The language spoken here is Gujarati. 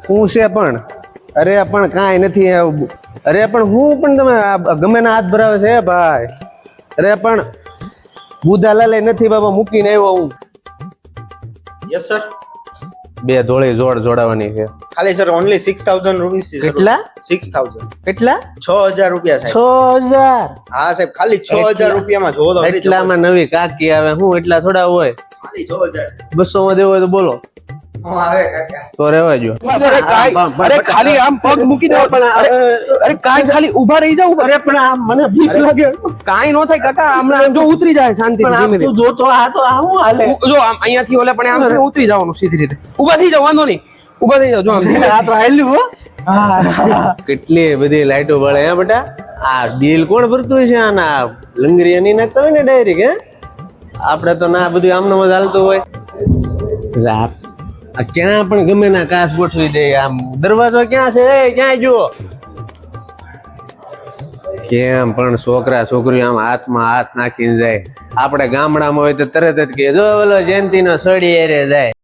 હું છે પણ અરે પણ કાંઈ નથી અરે પણ હું પણ તમે ગમે ના હાથ ભરાવે છે ભાઈ અરે પણ બુધાલાલે નથી બાબા મૂકીને આવ્યો હું યસ સર બે ધોળી જોડાવાની છે ખાલી સર ઓનલી 6000 રૂપીસ છે કેટલા 6000 કેટલા 6000 રૂપિયા સાહેબ 6000 હા સાહેબ ખાલી 6000 રૂપિયામાં જો તો એટલામાં નવી કાકી આવે હું એટલા થોડા હોય ખાલી 6000 200 માં દેવો હોય તો બોલો હું આવે કાકા તો રહેવા જો અરે ખાલી આમ પગ મૂકી દો અરે કાઈ ખાલી ઊભા રહી જાવ અરે પણ આ મને બીક લાગે કાઈ નો થાય કાકા હમણાં જો ઉતરી જાય શાંતિ પણ આમ તું જોતો આ તો આ હું હાલે જો આમ અહીંયાથી ઓલે પણ આમ ઉતરી જવાનું સીધી રીતે ઊભા થઈ જાવ વાંધો નહીં ઊભા થઈ જાવ જો આમ આ તો હાલ્યું હો કેટલી બધી લાઈટો બળે હે બેટા આ બિલ કોણ ભરતું છે આના લંગરી એની નાખતા હોય ને ડાયરેક્ટ હે આપણે તો ના બધું આમનો જ હાલતું હોય આ ક્યાં પણ ગમે ના કાચ ગોઠવી દે આમ દરવાજો ક્યાં છે ક્યાં જુઓ કેમ પણ છોકરા છોકરીઓ આમ હાથમાં હાથ નાખીને જાય આપણે ગામડામાં હોય તો તરત જ કે જો ઓલો જયંતિ નો સડી એરે જાય